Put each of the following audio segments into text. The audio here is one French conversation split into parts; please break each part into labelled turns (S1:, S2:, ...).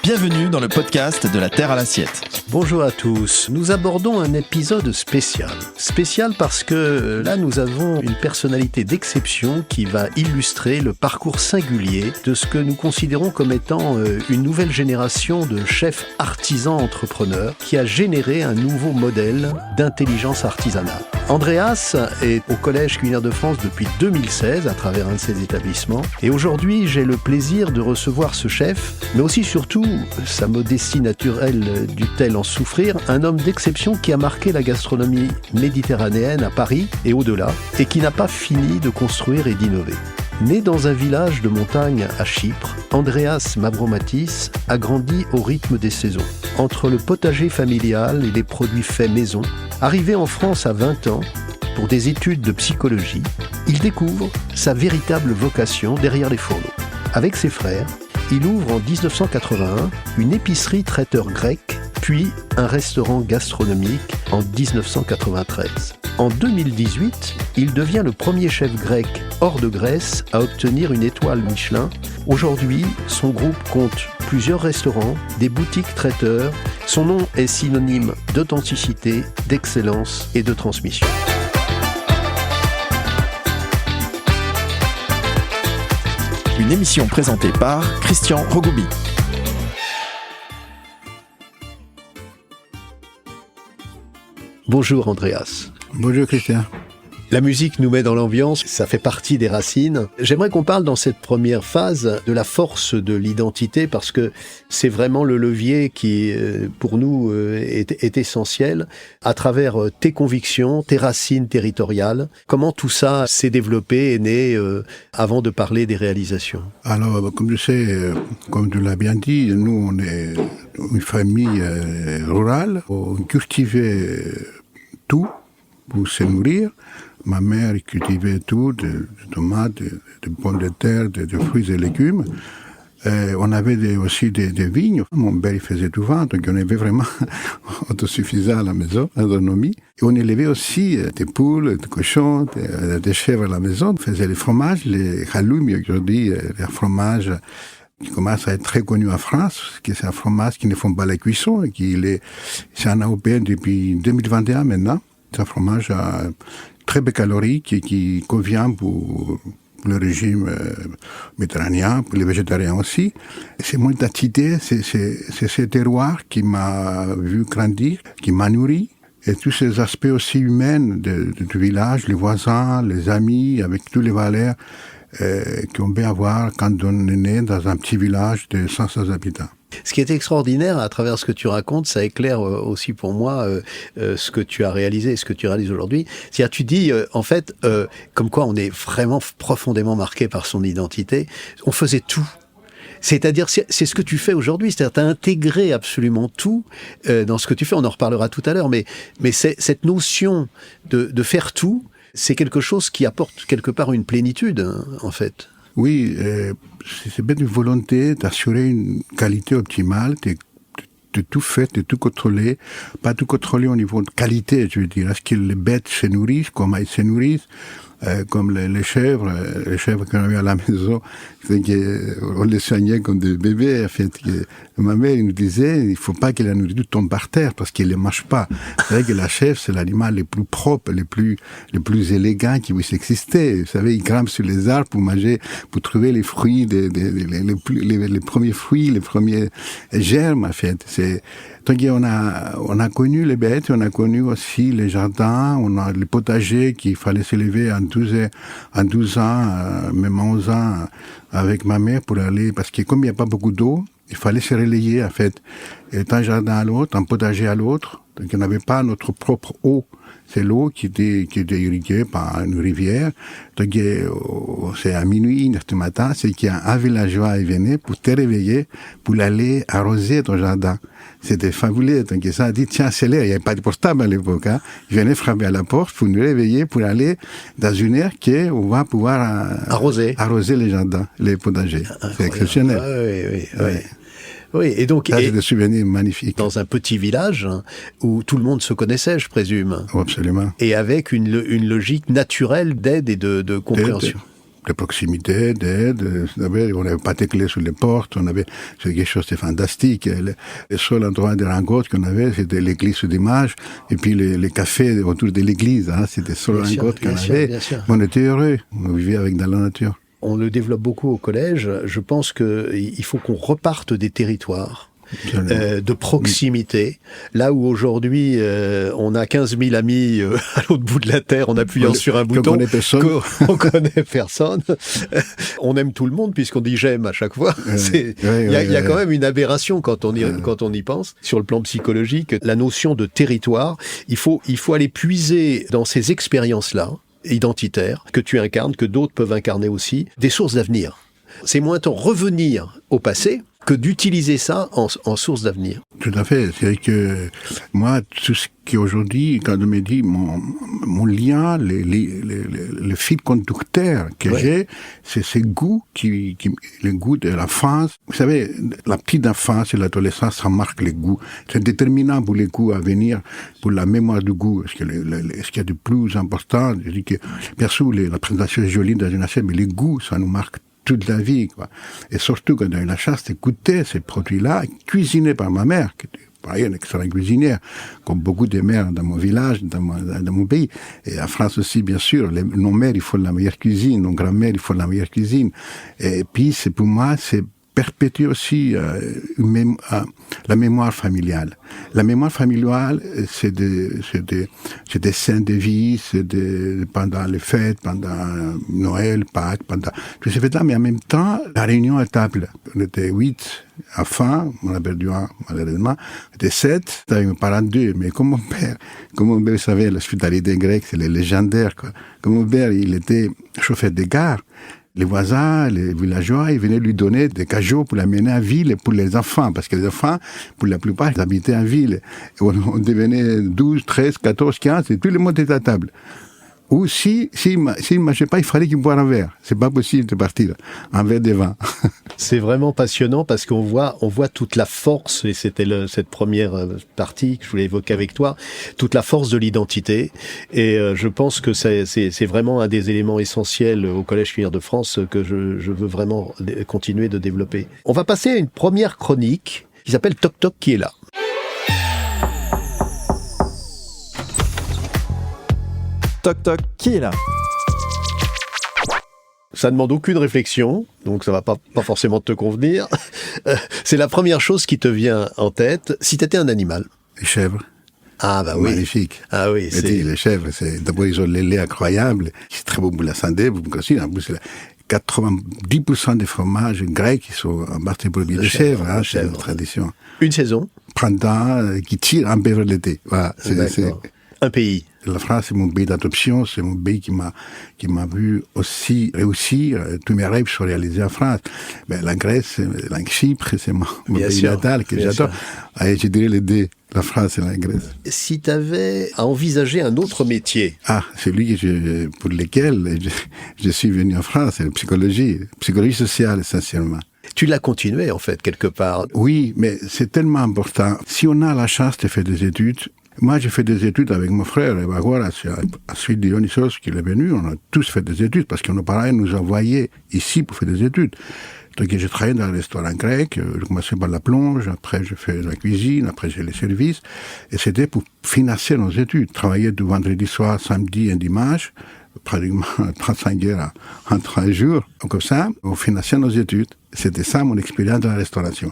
S1: Bienvenue dans le podcast de la Terre à l'assiette.
S2: Bonjour à tous, nous abordons un épisode spécial. Spécial parce que là nous avons une personnalité d'exception qui va illustrer le parcours singulier de ce que nous considérons comme étant une nouvelle génération de chefs artisans entrepreneurs qui a généré un nouveau modèle d'intelligence artisanale. Andreas est au Collège culinaire de France depuis 2016 à travers un de ses établissements et aujourd'hui j'ai le plaisir de recevoir ce chef, mais aussi surtout, sa modestie naturelle dut-elle en souffrir, un homme d'exception qui a marqué la gastronomie méditerranéenne à Paris et au-delà et qui n'a pas fini de construire et d'innover. Né dans un village de montagne à Chypre, Andreas Mavromatis a grandi au rythme des saisons. Entre le potager familial et les produits faits maison, arrivé en France à 20 ans, pour des études de psychologie, il découvre sa véritable vocation derrière les fourneaux. Avec ses frères, il ouvre en 1981 une épicerie traiteur grec, puis un restaurant gastronomique en 1993. En 2018, il devient le premier chef grec hors de Grèce à obtenir une étoile Michelin. Aujourd'hui, son groupe compte plusieurs restaurants, des boutiques traiteurs. Son nom est synonyme d'authenticité, d'excellence et de transmission.
S1: Une émission présentée par Christian Rogoubi.
S2: Bonjour Andreas.
S3: Bonjour Christian.
S2: La musique nous met dans l'ambiance, ça fait partie des racines. J'aimerais qu'on parle dans cette première phase de la force de l'identité parce que c'est vraiment le levier qui, pour nous, est essentiel. À travers tes convictions, tes racines territoriales, comment tout ça s'est développé et né avant de parler des réalisations?
S3: Alors, comme je sais, comme tu l'as bien dit, nous on est une famille rurale. On cultivait tout pour se nourrir. Ma mère cultivait tout, des tomates, des pommes de terre, des fruits et légumes. On avait aussi des vignes. Mon père faisait tout vent, donc on avait vraiment autosuffisant à la maison, autonomie. Et on élevait aussi des poules, des cochons, des chèvres à la maison. On faisait les fromages, les halloumi aujourd'hui, les fromages qui commencent à être très connus en France, que c'est un fromage qui ne font pas la cuisson, c'est un AOP depuis 2021 maintenant. C'est un fromage très peu calorique et qui convient pour le régime méditerranéen, pour les végétariens aussi. C'est mon identité, c'est ce terroir qui m'a vu grandir, qui m'a nourri. Et tous ces aspects aussi humains du village, les voisins, les amis, avec tous les valeurs qu'on peut avoir quand on est né dans un petit village de 500 habitants.
S2: Ce qui est extraordinaire à travers ce que tu racontes, ça éclaire aussi pour moi ce que tu as réalisé et ce que tu réalises aujourd'hui. C'est-à-dire, tu dis, en fait, comme quoi on est vraiment profondément marqué par son identité. On faisait tout. C'est-à-dire, c'est ce que tu fais aujourd'hui. C'est-à-dire, tu as intégré absolument tout dans ce que tu fais. On en reparlera tout à l'heure. Mais cette notion de faire tout, c'est quelque chose qui apporte quelque part une plénitude, hein, en fait.
S3: Oui, c'est bien une volonté d'assurer une qualité optimale, de tout faire, de tout contrôler. Pas tout contrôler au niveau de qualité, je veux dire. Est-ce que les bêtes se nourrissent, comment elles se nourrissent, comme les chèvres qu'on avait à la maison, on les soignait comme des bébés, en fait. Ma mère nous disait, il faut pas que la nourriture tombe par terre, parce qu'elle ne mange pas. C'est vrai que la chèvre, c'est l'animal le plus propre, le plus élégant qui puisse exister. Vous savez, il grimpe sur les arbres pour manger, pour trouver les fruits, les premiers fruits, les premiers germes, en fait. Donc on a connu les bêtes, on a connu aussi les jardins, on a les potagers qu'il fallait s'élever en 12 ans, même 11 ans, avec ma mère pour aller, parce que comme il n'y a pas beaucoup d'eau, il fallait se relayer en fait, d'un jardin à l'autre, d'un potager à l'autre, donc on n'avait pas notre propre eau. C'est l'eau qui était irriguée par une rivière. Donc, c'est à minuit, ce matin, c'est qu'il y a un villageois qui venait pour te réveiller, pour aller arroser ton jardin. C'était fabuleux. Donc, ça a dit, tiens, c'est l'air. Il n'y avait pas de portable à l'époque, hein. Il venait frapper à la porte pour nous réveiller, pour aller dans une aire qu'on va pouvoir arroser les jardins, les potagers. C'est exceptionnel.
S2: Oui. Oui, et donc,
S3: ça, c'est des souvenirs magnifiques.
S2: Dans un petit village où tout le monde se connaissait, je présume.
S3: Oh, absolument.
S2: Et avec une logique naturelle d'aide et de compréhension.
S3: de proximité, d'aide. On n'avait pas de clés sur les portes, c'est quelque chose de fantastique. Le seul endroit de rencontre qu'on avait, c'était l'église du dimanche, et puis les cafés autour de l'église, hein, c'était le seul rencontre qu'on avait. On était heureux, on vivait dans la nature.
S2: On le développe beaucoup au collège. Je pense qu'il faut qu'on reparte des territoires. De proximité, là où aujourd'hui on a 15 000 amis à l'autre bout de la terre en appuyant sur un bouton, on connaît personne, on aime tout le monde puisqu'on dit j'aime à chaque fois. Il y a quand même une aberration quand on y pense. Sur le plan psychologique, la notion de territoire, il faut aller puiser dans ces expériences-là, identitaires, que tu incarnes, que d'autres peuvent incarner aussi, des sources d'avenir. C'est moins temps revenir au passé que d'utiliser ça en source d'avenir.
S3: Tout à fait. C'est que moi, tout ce qui aujourd'hui, quand on me dit mon lien, le fil conducteur que j'ai, c'est ce goût le goût de l'enfance. Vous savez, la petite enfance et l'adolescence, ça marque les goûts. C'est déterminant pour les goûts à venir, pour la mémoire du goût. Ce qu'il y a de plus important, je dis que, bien sûr, la présentation est jolie dans une assiette, mais les goûts, ça nous marque toute la vie, quoi. Et surtout quand on a eu la chance d'écouter ces produits-là, cuisinés par ma mère, qui était pareil, une excellente cuisinière, comme beaucoup de mères dans mon village, dans mon pays. Et en France aussi, bien sûr, nos mères, ils font la meilleure cuisine, nos grand-mères, ils font la meilleure cuisine. Et puis, pour moi, c'est perpétuer aussi la mémoire familiale. La mémoire familiale, c'est des scènes de vie, pendant les fêtes, pendant Noël, Pâques, pendant tout ces fêtes-là, mais en même temps, la réunion à table. On était 8 enfants, on a perdu un, malheureusement. On était 7, avec mes parents 2, mais comme mon père, vous savez, l'hospitalité grecque, c'est légendaire, quoi. Comme mon père, il était chauffeur de gare, les voisins, les villageois, ils venaient lui donner des cajots pour l'amener en ville pour les enfants, parce que les enfants, pour la plupart, ils habitaient en ville. Et on devenait 12, 13, 14, 15, et tout le monde était à table. Ou s'il ne marchait pas, il fallait qu'il boive un verre. C'est pas possible de partir. Un verre de vin.
S2: C'est vraiment passionnant parce qu'on voit toute la force, et c'était cette première partie que je voulais évoquer avec toi, toute la force de l'identité. Et je pense que c'est vraiment un des éléments essentiels au Collège Cuillère de France que je veux vraiment continuer de développer. On va passer à une première chronique qui s'appelle Toc Toc qui est là.
S1: Toc Toc, qui est là?
S2: Ça demande aucune réflexion, donc ça va pas forcément te convenir. C'est la première chose qui te vient en tête. Si tu étais un animal.
S3: Les chèvres.
S2: Ah bah oui.
S3: Magnifique.
S2: Ah oui.
S3: Les chèvres, d'abord ils ont les laits incroyables, c'est très bon pour la santé, pour aussi, en plus 90% des fromages grecs qui sont en partie produits de chèvres, hein, c'est une tradition.
S2: Une saison.
S3: Printemps, qui tire un peu vers l'été. Voilà,
S2: c'est un pays.
S3: La France, c'est mon pays d'adoption, c'est mon pays qui m'a vu aussi réussir. Tous mes rêves sont réalisés en France. Mais la Grèce, la Chypre, c'est mon pays natal que j'adore. Allez, je dirais les deux, la France et la Grèce.
S2: Si tu avais à envisager un autre métier.
S3: Ah, celui pour lequel je suis venu en France, c'est la psychologie sociale essentiellement.
S2: Tu l'as continué, en fait, quelque part.
S3: Oui, mais c'est tellement important. Si on a la chance de faire des études, moi, j'ai fait des études avec mon frère, et voilà, à suite de Dionysos qui est venu, on a tous fait des études, parce que nos parents nous envoyaient ici pour faire des études. Donc, j'ai travaillé dans un restaurant grec, j'ai commencé par la plonge, après j'ai fait la cuisine, après j'ai les services, et c'était pour financer nos études. Travailler du vendredi soir, samedi et dimanche, pratiquement 35 heures en 3 jours, comme ça, on finançait nos études. C'était ça mon expérience dans la restauration.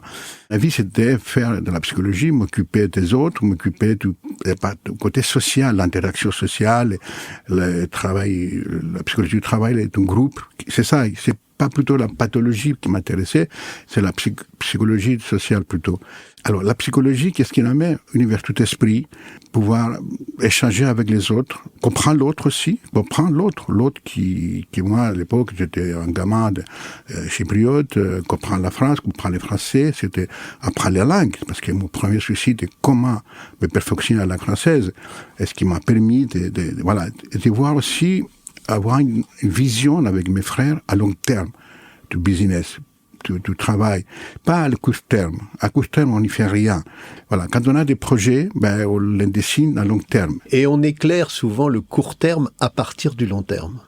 S3: La vie, c'était faire de la psychologie, m'occuper des autres, m'occuper du côté social, l'interaction sociale, le travail, la psychologie du travail est un groupe. C'est ça, c'est pas plutôt la pathologie qui m'intéressait, c'est la psychologie sociale plutôt. Alors, la psychologie, qu'est-ce qu'il en met? Une ouverture d'esprit, pouvoir échanger avec les autres, comprendre l'autre aussi, comprendre l'autre qui moi, à l'époque, j'étais un gamin chypriote, comprendre la France, comprendre les Français, c'était apprendre la langue, parce que mon premier souci était comment me perfectionner à la langue française, et ce qui m'a permis de voir aussi, avoir une vision avec mes frères à long terme du business, du travail, pas à court terme. À court terme, on n'y fait rien. Voilà, quand on a des projets, on les dessine à long terme.
S2: Et on éclaire souvent le court terme à partir du long terme.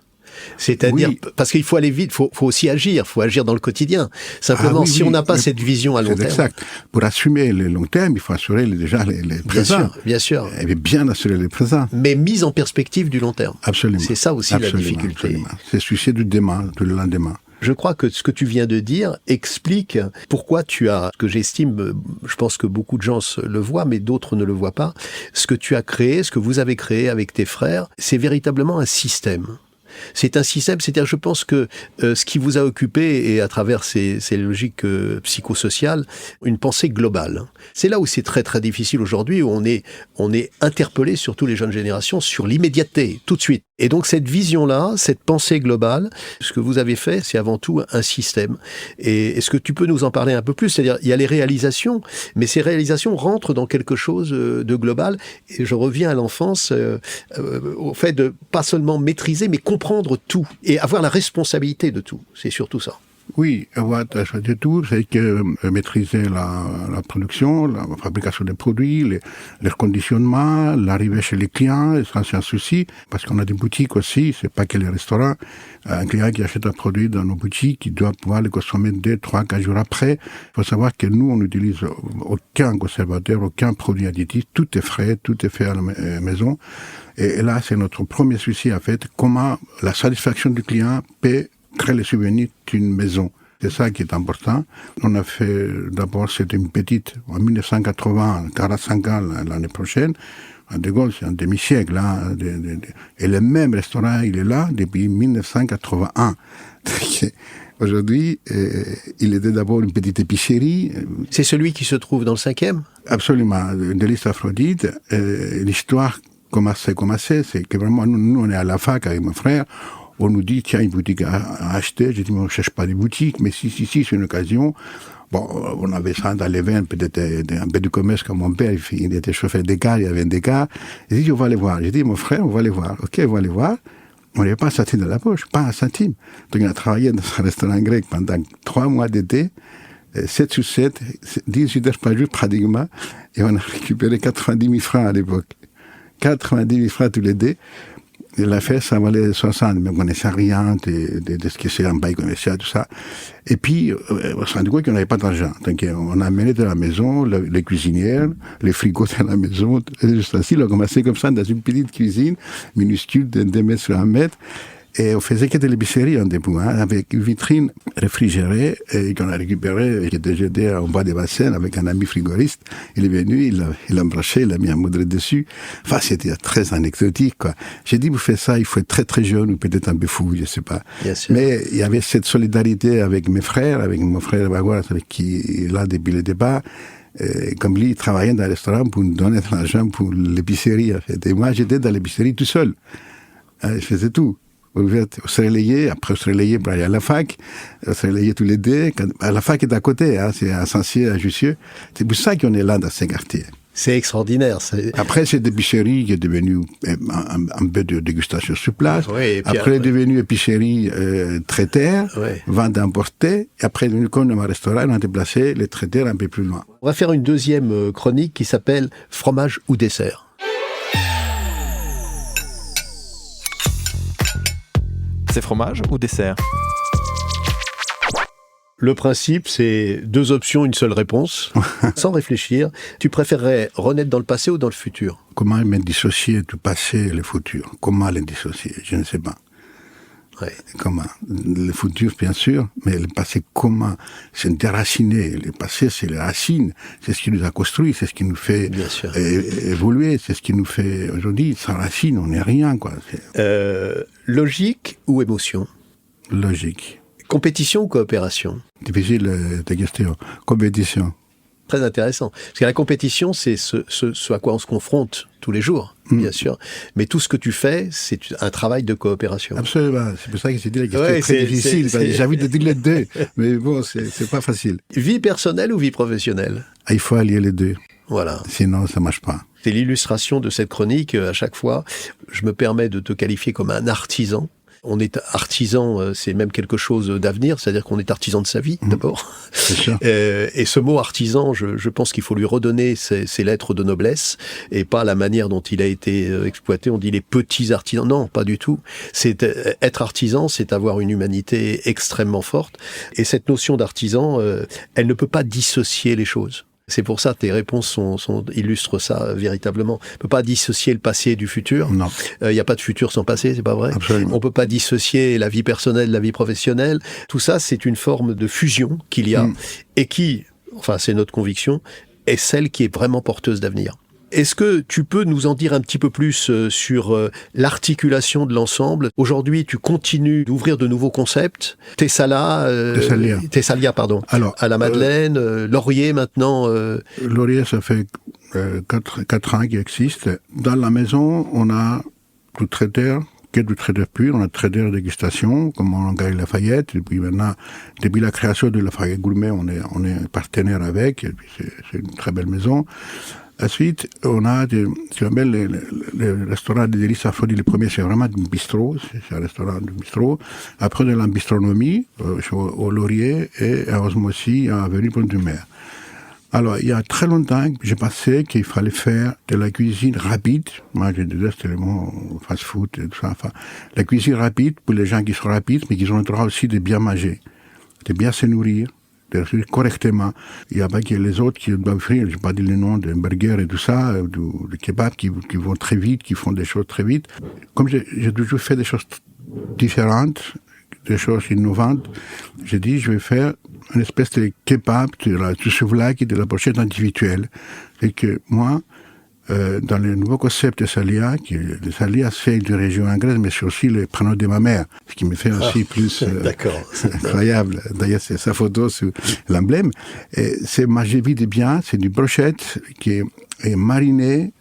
S2: C'est-à-dire,
S3: Oui.
S2: parce qu'il faut aller vite, faut aussi agir, faut agir dans le quotidien. Simplement,
S3: Oui,
S2: si
S3: oui,
S2: on n'a pas
S3: mais
S2: cette vision à long
S3: C'est
S2: terme.
S3: exact. Pour assumer le long terme, il faut assurer déjà les
S2: Bien
S3: présents.
S2: sûr, bien sûr.
S3: Et bien assurer les présents.
S2: Mais mise en perspective du long terme.
S3: Absolument.
S2: C'est ça aussi la difficulté.
S3: Absolument. C'est soucier du demain, du lendemain.
S2: Je crois que ce que tu viens de dire explique pourquoi tu as, ce que j'estime, je pense que beaucoup de gens le voient, mais d'autres ne le voient pas, ce que tu as créé, ce que vous avez créé avec tes frères, c'est véritablement un système. C'est un système, c'est-à-dire je pense que ce qui vous a occupé, et à travers ces logiques psychosociales, une pensée globale. C'est là où c'est très très difficile aujourd'hui, où on est interpellé, surtout les jeunes générations, sur l'immédiateté, tout de suite. Et donc cette vision-là, cette pensée globale, ce que vous avez fait, c'est avant tout un système. Et est-ce que tu peux nous en parler un peu plus? C'est-à-dire, il y a les réalisations, mais ces réalisations rentrent dans quelque chose de global. Et je reviens à l'enfance, au fait de pas seulement maîtriser, mais comprendre tout et avoir la responsabilité de tout. C'est surtout ça.
S3: Oui, avoir la responsabilité de tout, c'est que maîtriser la production, la fabrication des produits, les conditionnements, l'arrivée chez les clients, et ça c'est un souci, parce qu'on a des boutiques aussi, c'est pas que les restaurants. Un client qui achète un produit dans nos boutiques, il doit pouvoir le consommer 2, 3, 4 jours après. Il faut savoir que nous, on n'utilise aucun conservateur, aucun produit additif, tout est frais, tout est fait à la maison. Et là, c'est notre premier souci, en fait, comment la satisfaction du client peut créer les souvenirs d'une maison. C'est ça qui est important. On a fait, d'abord, c'était une petite, en 1980, 45 ans l'année prochaine. À De Gaulle, c'est un demi-siècle. Hein, et le même restaurant, il est là depuis 1981. Aujourd'hui, il était d'abord une petite épicerie.
S2: C'est celui qui se trouve dans le 5e?
S3: Absolument. De l'Est Aphrodite. L'histoire, comment c'est, c'est que vraiment, nous, on est à la fac avec mon frère. On nous dit, tiens, une boutique à acheter. J'ai dit, mais on ne cherche pas des boutiques, mais si, c'est une occasion. Bon, on avait ça dans les veines, peut-être un peu de commerce comme mon père, il était chauffeur des cars, il y avait des cars. J'ai dit, on va aller voir. J'ai dit, mon frère, on va aller voir. Ok, on va aller voir. On n'avait pas un centime dans la poche, pas un centime. Donc, on a travaillé dans un restaurant grec pendant 3 mois d'été, 7 sur 7, 18 heures par jour pratiquement, et on a récupéré 90 000 francs à l'époque. 90 000 francs tous les deux. Et l'affaire, ça valait 60, mais on ne connaissait rien de ce que c'est un bail commercial, tout ça. Et puis, on s'est rendu compte qu'on n'avait pas d'argent. Donc, on a amené de la maison les cuisinières, les frigos de la maison, juste ainsi. On a commencé comme ça dans une petite cuisine, minuscule, de 2 mètres sur 1 mètre. Et on faisait que de l'épicerie en début, hein, avec une vitrine réfrigérée, et qu'on a récupéré, qui était jeté en bas des bassins avec un ami frigoriste. Il est venu, il l'a embranché, il a mis un moudre dessus. Enfin, c'était très anecdotique, quoi. J'ai dit, vous faites ça, il faut être très très jeune, ou peut-être un peu fou, je sais pas.
S2: Bien sûr.
S3: Mais il y avait cette solidarité avec mes frères, avec mon frère Bagoua, avec qui est là depuis le départ. Comme lui, il travaillait dans le restaurant pour nous donner de l'argent pour l'épicerie, en fait. Et moi, j'étais dans l'épicerie tout seul. Je faisais tout. On se relayait, après on se relayait pour aller à la fac, on se relayait tous les deux. La fac est à côté, hein, c'est à Saint-Cyr, à Jussieu. C'est pour ça qu'on est là dans ces quartiers.
S2: C'est extraordinaire.
S3: Après, c'est épicerie qui est devenue un peu de dégustation sur place.
S2: Oui, et puis
S3: après, est devenue épicerie traitaire, vente importée. Et après, comme dans un restaurant, on a déplacé les traiteurs un peu plus loin.
S2: On va faire une deuxième chronique qui s'appelle « Fromage ou dessert ».
S1: C'est fromage ou dessert?
S2: Le principe, c'est 2 options, une seule réponse. Sans réfléchir, tu préférerais renaître dans le passé ou dans le futur?
S3: Comment me dissocier du passé et le futur? Comment les dissocier? Je ne sais pas.
S2: Ouais.
S3: Comment? Le futur, bien sûr, mais le passé, comment? C'est déraciner. Le passé, c'est les racines. C'est ce qui nous a construit, c'est ce qui nous fait évoluer, c'est ce qui nous fait aujourd'hui. Sans racine, on n'est rien, quoi.
S2: Logique ou émotion?
S3: Logique.
S2: Compétition ou coopération?
S3: Difficile de question. Compétition.
S2: Très intéressant. Parce que la compétition, c'est ce à quoi on se confronte tous les jours, bien sûr. Mais tout ce que tu fais, c'est un travail de coopération.
S3: Absolument. C'est pour ça que j'ai dit la question est très difficile. J'ai envie de dire les deux. Mais bon, c'est pas facile.
S2: Vie personnelle ou vie professionnelle?
S3: Il faut allier les deux.
S2: Voilà.
S3: Sinon, ça marche pas.
S2: C'est l'illustration de cette chronique. À chaque fois, je me permets de te qualifier comme un artisan. On est artisan, c'est même quelque chose d'avenir, c'est-à-dire qu'on est artisan de sa vie, d'abord.
S3: C'est ça.
S2: Et ce mot artisan, je pense qu'il faut lui redonner ses lettres de noblesse, et pas la manière dont il a été exploité. On dit les petits artisans. Non, pas du tout. Être artisan, c'est avoir une humanité extrêmement forte. Et cette notion d'artisan, elle ne peut pas dissocier les choses. C'est pour ça que tes réponses illustrent ça véritablement. On ne peut pas dissocier le passé du futur.
S3: Non.
S2: Il n'y a pas de futur sans passé, c'est pas vrai.
S3: Absolument.
S2: On ne peut pas dissocier la vie personnelle de la vie professionnelle. Tout ça, c'est une forme de fusion qu'il y a et qui, enfin c'est notre conviction, est celle qui est vraiment porteuse d'avenir. Est-ce que tu peux nous en dire un petit peu plus sur l'articulation de l'ensemble ? Aujourd'hui, tu continues d'ouvrir de nouveaux concepts. Thessalia, pardon.
S3: Alors,
S2: à la Madeleine, Laurier maintenant.
S3: Laurier, ça fait 4 ans qu'il existe. Dans la maison, on a du traiteur, qui est du traiteur pur, on a traiteur dégustation, comme on gagne Lafayette. Et puis maintenant, depuis la création de Lafayette Gourmet, on est partenaire avec. Et puis c'est une très belle maison. Ensuite, on a ce qu'on appelle le restaurant de délices Aphrodite. Le premier, c'est vraiment un bistrot. C'est un restaurant de bistrot. Après, on a la bistronomie, au Laurier, et à Osmosie, à Avenue Pont-du-Mer. Alors, il y a très longtemps, j'ai pensé qu'il fallait faire de la cuisine rapide. Moi, je déteste les mots fast-food et tout ça. Enfin, la cuisine rapide pour les gens qui sont rapides, mais qui ont le droit aussi de bien manger, de bien se nourrir, correctement. Il n'y a pas que les autres qui doivent offrir, je n'ai pas dit le nom des burgers et tout ça, de kebabs qui vont très vite, qui font des choses très vite. Comme j'ai toujours fait des choses différentes, des choses innovantes, j'ai dit, je vais faire une espèce de kebab, du souvlaki, de la brochette individuelle. Et que moi, dans le nouveau concept de Salia, le Salia c'est une région anglaise, mais c'est aussi le prénom de ma mère, ce qui me fait aussi plus incroyable. D'ailleurs, c'est sa photo sur l'emblème. Et c'est manger vite et bien, c'est une brochette qui est marinée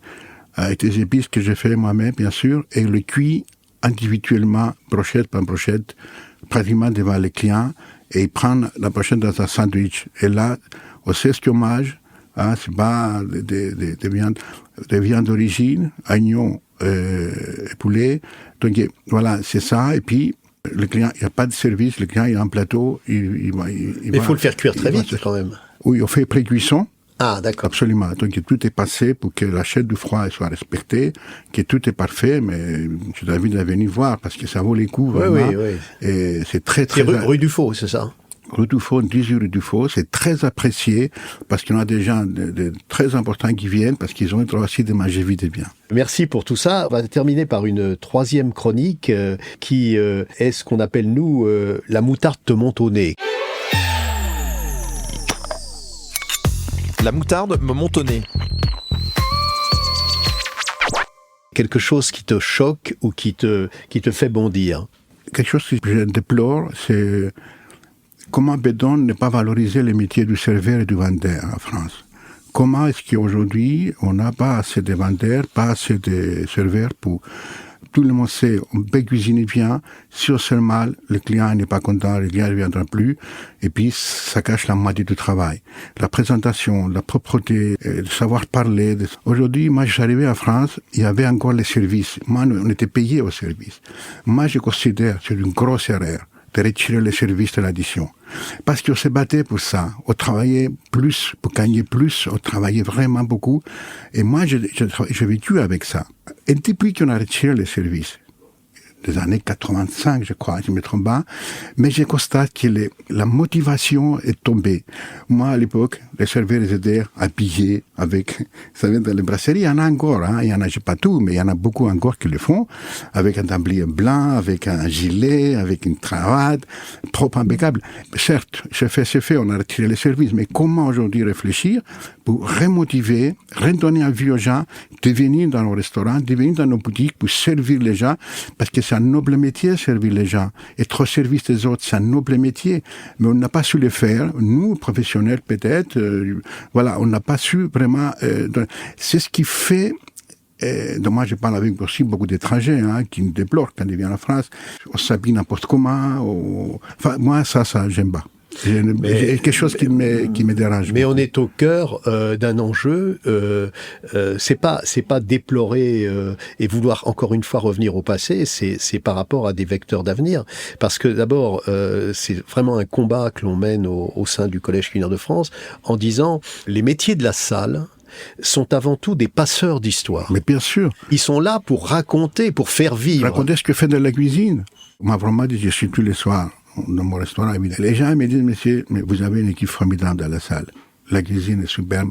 S3: avec des épices que j'ai fait moi-même, bien sûr, et le cuit individuellement, brochette par brochette, pratiquement devant les clients, et ils prennent la brochette dans un sandwich. Et là, au esquimage, c'est pas des viandes d'origine, agneau et poulet. Donc voilà, c'est ça. Et puis le client, il n'y a pas de service. Le client, il a un plateau.
S2: Mais il faut le faire cuire très vite quand même.
S3: Oui, on fait pré-cuisson.
S2: Ah, d'accord.
S3: Absolument. Donc tout est passé pour que la chaîne du froid soit respectée, que tout est parfait. Mais je t'invite à venir voir parce que ça vaut les coups. Vraiment. Oui. Et c'est très.
S2: C'est rue du Faux, c'est ça?
S3: Rue du Faux, 18 rue du Faux, c'est très apprécié parce qu'il y en a des gens très importants qui viennent parce qu'ils ont le droit aussi de manger vite et bien.
S2: Merci pour tout ça. On va terminer par une troisième chronique qui est ce qu'on appelle, nous, la moutarde te monte au nez.
S1: La moutarde me monte au nez.
S2: Quelque chose qui te choque ou qui te fait bondir.
S3: Quelque chose que je déplore, c'est comment Bédon ne pas valoriser les métiers du serveur et du vendeur en France. Comment est-ce qu'aujourd'hui, on n'a pas assez de vendeurs, pas assez de serveurs pour... Tout le monde sait, on peut cuisiner bien, si on sert mal, le client n'est pas content, le client ne viendra plus, et puis ça cache la moitié du travail. La présentation, la propreté, le savoir parler. Aujourd'hui, moi, j'arrivais en France, il y avait encore les services. Moi, on était payé au service. Moi, je considère que c'est une grosse erreur de retirer les services de l'addition. Parce qu'on se battait pour ça. On travaillait plus, pour gagner plus, on travaillait vraiment beaucoup. Et moi, j'ai vécu avec ça. Et depuis qu'on a retiré les services, des années 85, je crois, je me trompe pas, mais je constate que la motivation est tombée. Moi, à l'époque, les serveurs étaient habillés avec, vous savez, dans les brasseries, il y en a encore, il y en a, je sais pas tout, mais il y en a beaucoup encore qui le font, avec un tablier blanc, avec un gilet, avec une cravate, propre, impeccable. Certes, c'est fait, on a retiré les services, mais comment aujourd'hui réfléchir pour remotiver, redonner envie aux gens de venir dans nos restaurants, de venir dans nos boutiques pour servir les gens, parce que c'est un noble métier, servir les gens. Être au service des autres, c'est un noble métier. Mais on n'a pas su le faire. Nous, professionnels peut-être, voilà, on n'a pas su vraiment... c'est ce qui fait... donc moi, je parle avec aussi beaucoup d'étrangers qui me déplorent quand ils viennent en France. On s'habille n'importe comment. Enfin, moi, ça, j'aime pas. J'ai quelque chose qui me dérange.
S2: Mais on est au cœur d'un enjeu. C'est pas déplorer et vouloir encore une fois revenir au passé. C'est par rapport à des vecteurs d'avenir. Parce que d'abord, c'est vraiment un combat que l'on mène au sein du Collège culinaire de France en disant les métiers de la salle sont avant tout des passeurs d'histoire.
S3: Mais bien sûr.
S2: Ils sont là pour raconter, pour faire vivre.
S3: Raconter ce que fait de la cuisine. Moi, vraiment, je suis tous les soirs dans mon restaurant. Les gens me disent, monsieur, mais vous avez une équipe formidable dans la salle. La cuisine est superbe.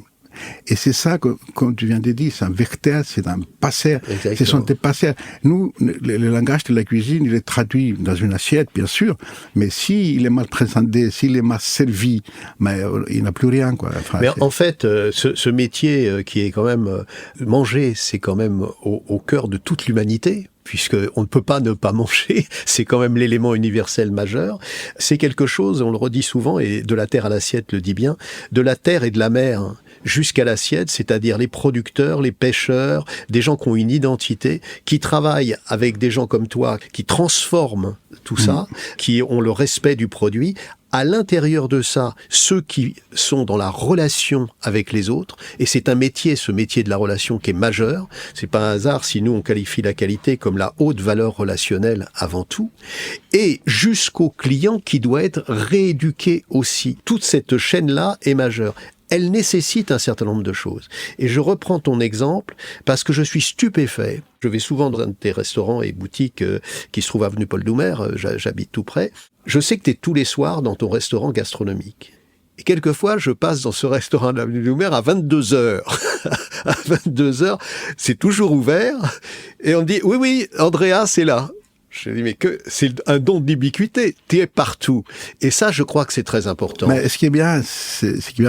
S3: Et c'est ça que, comme tu viens de dire, c'est un vecteur, c'est un passeur.
S2: Exactement.
S3: Ce sont des passeurs. Nous, le langage de la cuisine, il est traduit dans une assiette, bien sûr, mais s'il est mal présenté, s'il est mal servi, mais il n'a plus rien, quoi. Enfin,
S2: mais en fait, ce métier qui est quand même manger, c'est quand même au cœur de toute l'humanité. Puisqu'on ne peut pas ne pas manger, c'est quand même l'élément universel majeur. C'est quelque chose, on le redit souvent, et de la terre à l'assiette le dit bien, de la terre et de la mer jusqu'à l'assiette, c'est-à-dire les producteurs, les pêcheurs, des gens qui ont une identité, qui travaillent avec des gens comme toi, qui transforment tout ça, qui ont le respect du produit. À l'intérieur de ça, ceux qui sont dans la relation avec les autres, et c'est un métier, ce métier de la relation qui est majeur. C'est pas un hasard si nous on qualifie la qualité comme la haute valeur relationnelle avant tout, et jusqu'au client qui doit être rééduqué aussi. Toute cette chaîne-là est majeure. Elle nécessite un certain nombre de choses. Et je reprends ton exemple parce que je suis stupéfait. Je vais souvent dans un de tes restaurants et boutiques qui se trouve avenue Paul Doumer, j'habite tout près. Je sais que tu es tous les soirs dans ton restaurant gastronomique. Et quelquefois, je passe dans ce restaurant de l'avenue Doumer à 22h. À 22h, c'est toujours ouvert. Et on me dit, oui, Andrea, c'est là. Je dis, mais c'est un don d'ubiquité. Tu es partout. Et ça, je crois que c'est très important.
S3: Mais ce qui est bien,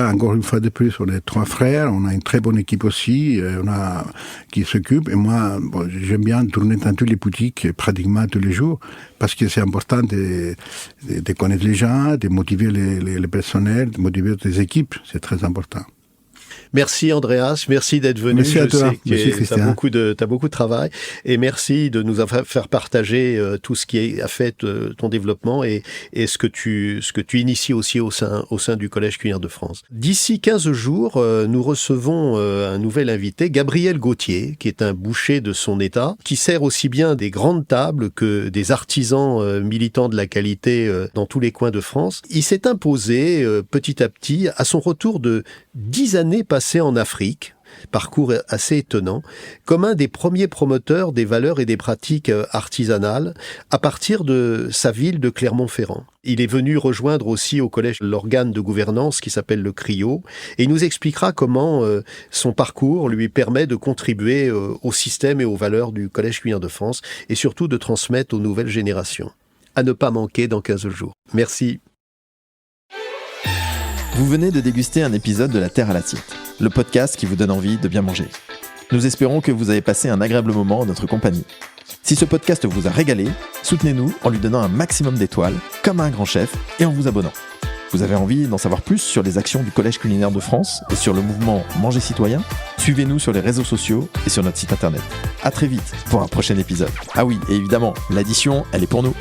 S3: encore une fois de plus, on est 3 frères, on a une très bonne équipe aussi, qui s'occupe. Et moi, j'aime bien tourner dans toutes les boutiques pratiquement tous les jours, parce que c'est important de connaître les gens, de motiver les personnels, de motiver les équipes. C'est très important.
S2: Merci Andreas, merci d'être venu.
S3: Merci à toi.
S2: Je sais que t'as beaucoup de travail et merci de nous faire partager tout ce qui a fait ton développement et ce que tu inities aussi au sein du Collège culinaire de France. D'ici 15 jours, nous recevons un nouvel invité, Gabriel Gauthier, qui est un boucher de son état, qui sert aussi bien des grandes tables que des artisans militants de la qualité dans tous les coins de France. Il s'est imposé petit à petit à son retour de 10 années passées en Afrique, parcours assez étonnant, comme un des premiers promoteurs des valeurs et des pratiques artisanales à partir de sa ville de Clermont-Ferrand. Il est venu rejoindre aussi au collège l'organe de gouvernance qui s'appelle le CRIO et il nous expliquera comment son parcours lui permet de contribuer au système et aux valeurs du Collège culinaire de France et surtout de transmettre aux nouvelles générations. À ne pas manquer dans 15 jours. Merci.
S1: Vous venez de déguster un épisode de La Terre à l'assiette, le podcast qui vous donne envie de bien manger. Nous espérons que vous avez passé un agréable moment en notre compagnie. Si ce podcast vous a régalé, soutenez-nous en lui donnant un maximum d'étoiles, comme un grand chef, et en vous abonnant. Vous avez envie d'en savoir plus sur les actions du Collège culinaire de France et sur le mouvement Manger Citoyen ? Suivez-nous sur les réseaux sociaux et sur notre site internet. À très vite pour un prochain épisode. Ah oui, et évidemment, l'addition, elle est pour nous.